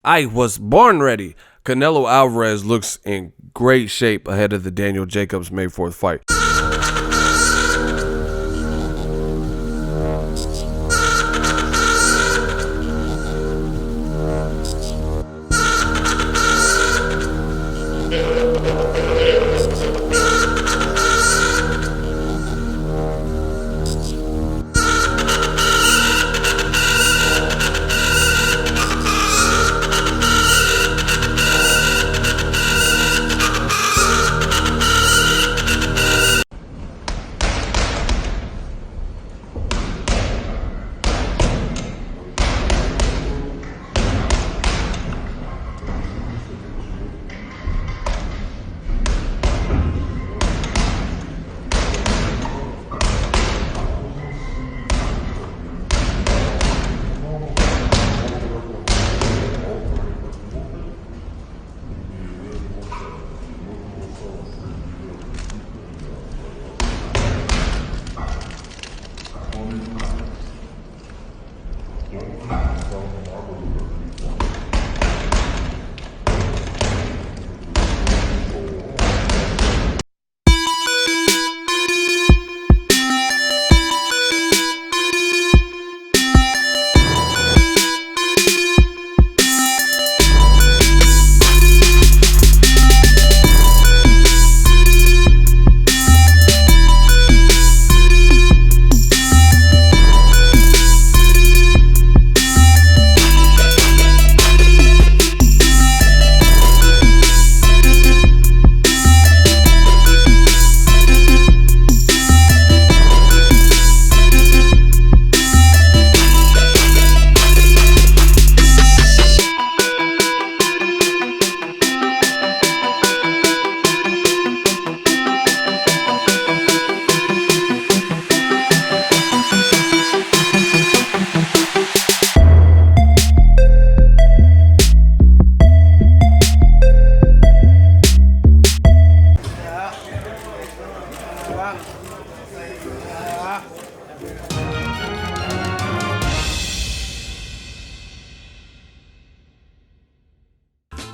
I was born ready. Canelo Alvarez looks in great shape ahead of the Daniel Jacobs May 4th fight.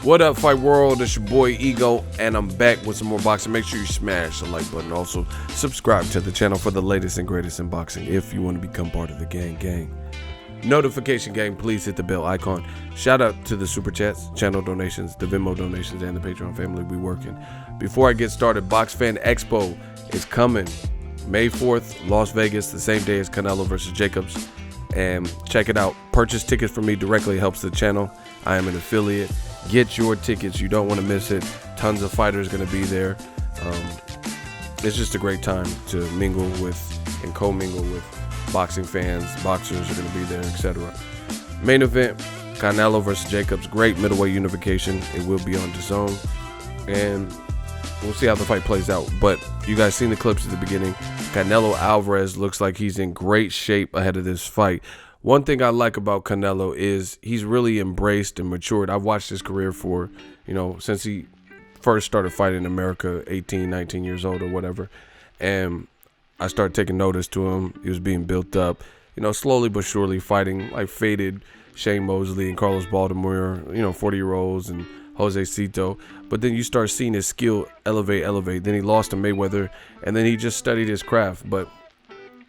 What up, Fight World? It's your boy Ego, and I'm back with some more boxing. Make sure you smash the like button. Also, subscribe to the channel for the latest and greatest in boxing if you want to become part of the gang. Notification gang, please hit the bell icon. Shout out to the super chats, channel donations, the Venmo donations, and the Patreon family. We working. Before I get started, Box Fan Expo is coming May 4th, Las Vegas, the same day as Canelo versus Jacobs. And check it out. Purchase tickets from me directly, helps the channel. I am an affiliate. Get your tickets. You don't want to miss it. Tons of fighters going to be there. It's just a great time to mingle with and co-mingle with boxing fans. Boxers are going to be there, etc. Main event, Canelo versus Jacobs. Great middleweight unification. It will be on DAZN. And we'll see how the fight plays out. But you guys seen the clips at the beginning. Canelo Alvarez looks like he's in great shape ahead of this fight. One thing I like about Canelo is he's really embraced and matured. I've watched his career for, since he first started fighting in America, 18, 19 years old or whatever. And I started taking notice to him. He was being built up, slowly but surely fighting like faded Shane Mosley and Carlos Baltimore, 40-year-olds and Jose Cito. But then you start seeing his skill elevate. Then he lost to Mayweather, and then he just studied his craft. But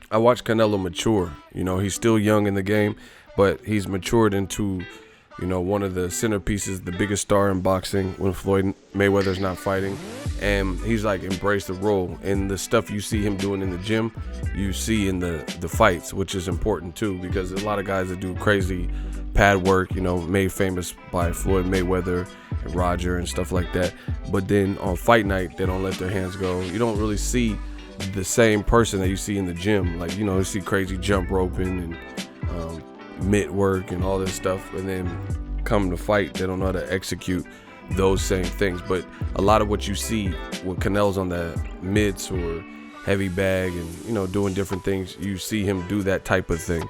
I watched Canelo mature. He's still young in the game, but he's matured into, one of the centerpieces, the biggest star in boxing when Floyd Mayweather's not fighting. And he's like embraced the role. And the stuff you see him doing in the gym, you see in the fights, which is important too, because a lot of guys that do crazy pad work, made famous by Floyd Mayweather and Roger and stuff like that. But then on fight night, they don't let their hands go. You don't really see the same person that you see in the gym. Like, you see crazy jump roping and mitt work and all this stuff, and then come to fight, they don't know how to execute those same things. But a lot of what you see when Canelo's on the mitts or heavy bag and doing different things, you see him do that type of thing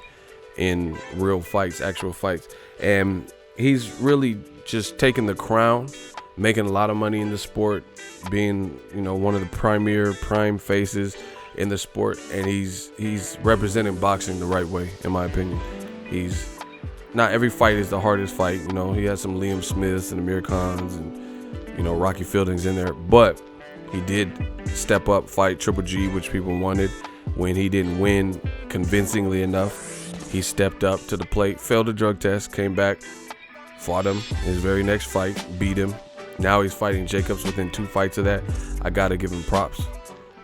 in real fights, actual fights. And he's really just taking the crown, making a lot of money in the sport, being one of the prime faces in the sport, and he's representing boxing the right way, in my opinion. He's not every fight is the hardest fight. You know, he has some Liam Smiths and Amir Khans and, you know, Rocky Fieldings in there. But he did step up, fight Triple G, which people wanted. When he didn't win convincingly enough, he stepped up to the plate, failed a drug test, came back, fought him his very next fight, beat him. Now he's fighting Jacobs within 2 fights of that. I got to give him props.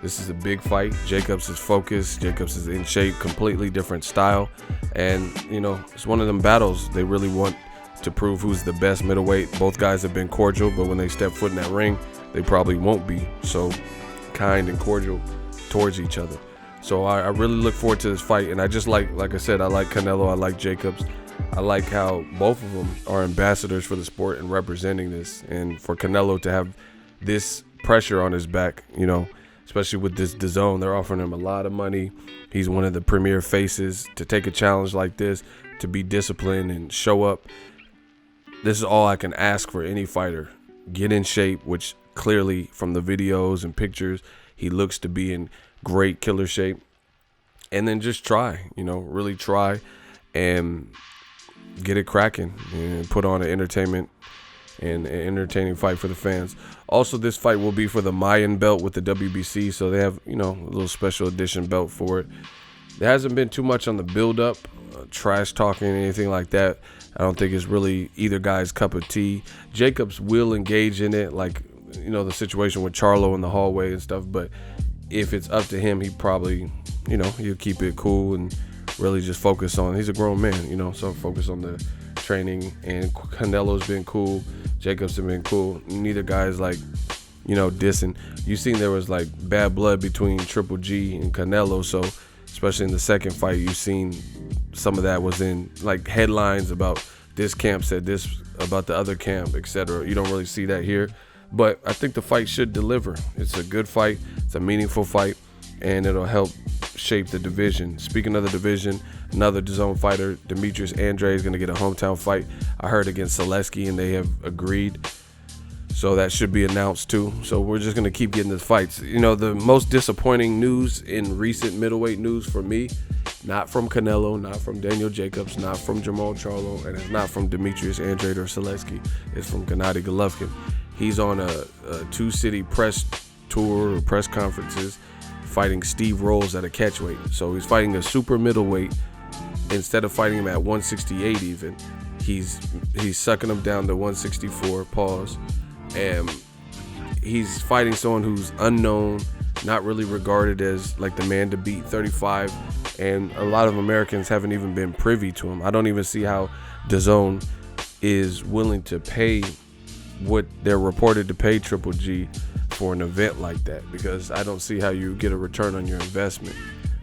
This is a big fight. Jacobs is focused. Jacobs is in shape, completely different style. And, you know, it's one of them battles. They really want to prove who's the best middleweight. Both guys have been cordial, but when they step foot in that ring, they probably won't be so kind and cordial towards each other. So I really look forward to this fight. And I just like I said, I like Canelo. I like Jacobs. I like how both of them are ambassadors for the sport and representing this. And for Canelo to have this pressure on his back, you know, especially with this DAZN, they're offering him a lot of money. He's one of the premier faces. To take a challenge like this, to be disciplined and show up, this is all I can ask for any fighter. Get in shape, which clearly from the videos and pictures, he looks to be in great killer shape. And then just try, you know, really try and get it cracking and put on an entertainment and an entertaining fight for the fans. Also, this fight will be for the Mayan belt with the WBC, so they have, you know, a little special edition belt for it. There hasn't been too much on the build-up, trash talking, anything like that. I don't think it's really either guy's cup of tea. Jacobs will engage in it, like, you know, the situation with Charlo in the hallway and stuff, but if it's up to him, he probably, you know, he'll keep it cool and really just focus on, he's a grown man, you know, so focus on the training. And Canelo's been cool, Jacobs have been cool. Neither guy's like, you know, dissing. You seen there was like bad blood between Triple G and Canelo, so especially in the second fight, you seen some of that was in like headlines about this camp said this about the other camp, etc. You don't really see that here, but I think the fight should deliver. It's a good fight, it's a meaningful fight, and it'll help shape the division. Speaking of the division, another DAZN fighter, Demetrius Andrade, is going to get a hometown fight. I heard against Zaleski, and they have agreed. So that should be announced too. So we're just going to keep getting the fights. You know, the most disappointing news in recent middleweight news for me, not from Canelo, not from Daniel Jacobs, not from Jamal Charlo, and it's not from Demetrius Andrade or Zaleski. It's from Gennady Golovkin. He's on a 2-city press tour or press conferences fighting Steve Rolls at a catchweight. So he's fighting a super middleweight instead of fighting him at 168 even. He's sucking him down to 164, pause. And he's fighting someone who's unknown, not really regarded as like the man to beat, 35, and a lot of Americans haven't even been privy to him. I don't even see how DAZN is willing to pay what they're reported to pay Triple G for an event like that, because I don't see how you get a return on your investment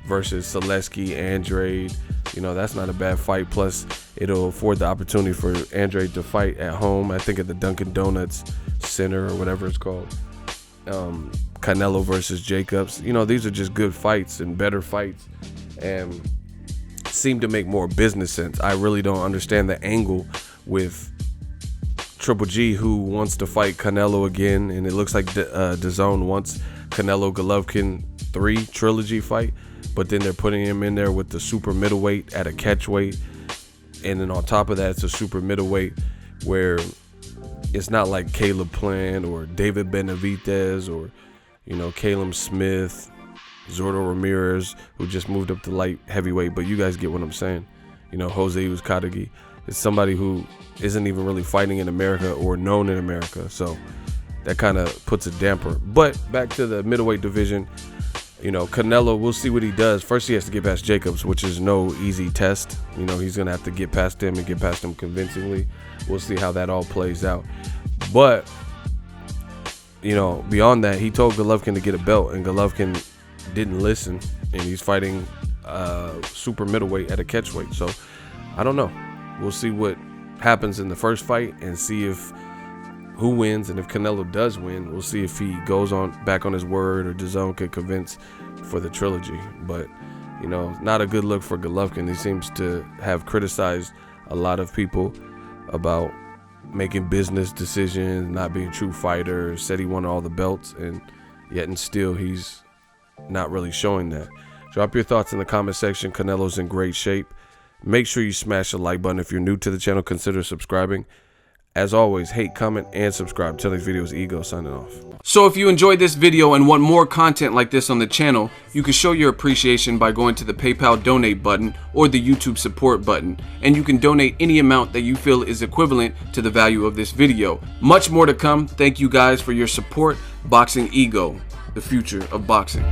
versus Zaleski, Andrade. You know, that's not a bad fight. Plus, it'll afford the opportunity for Andrade to fight at home, I think at the Dunkin' Donuts Center or whatever it's called. Canelo versus Jacobs. You know, these are just good fights and better fights and seem to make more business sense. I really don't understand the angle with Triple G, who wants to fight Canelo again, and it looks like DAZN wants Canelo Golovkin 3 trilogy fight, but then they're putting him in there with the super middleweight at a catchweight, and then on top of that, it's a super middleweight where it's not like Caleb Plant or David Benavidez or, you know, Caleb Smith, Zordo Ramirez, who just moved up to light heavyweight, but you guys get what I'm saying. You know, Jose Uzcategui. It's somebody who isn't even really fighting in America or known in America, so that kind of puts a damper. But back to the middleweight division, you know, Canelo, we'll see what he does. First, he has to get past Jacobs, which is no easy test. You know, he's going to have to get past him and get past him convincingly. We'll see how that all plays out. But, you know, beyond that, he told Golovkin to get a belt, and Golovkin didn't listen, and he's fighting super middleweight at a catchweight. So, I don't know. We'll see what happens in the first fight and see if who wins, and if Canelo does win, we'll see if he goes on back on his word or DAZN could convince for the trilogy. But, you know, not a good look for Golovkin. He seems to have criticized a lot of people about making business decisions, not being a true fighter, said he won all the belts, and yet and still he's not really showing that. Drop your thoughts in the comment section. Canelo's in great shape. Make sure you smash the like button. If you're new to the channel, consider subscribing. As always, hate, comment, and subscribe. Till these videos, Ego signing off. So if you enjoyed this video and want more content like this on the channel, you can show your appreciation by going to the PayPal donate button or the YouTube support button, and you can donate any amount that you feel is equivalent to the value of this video. Much more to come. Thank you guys for your support. Boxing Ego, the future of boxing.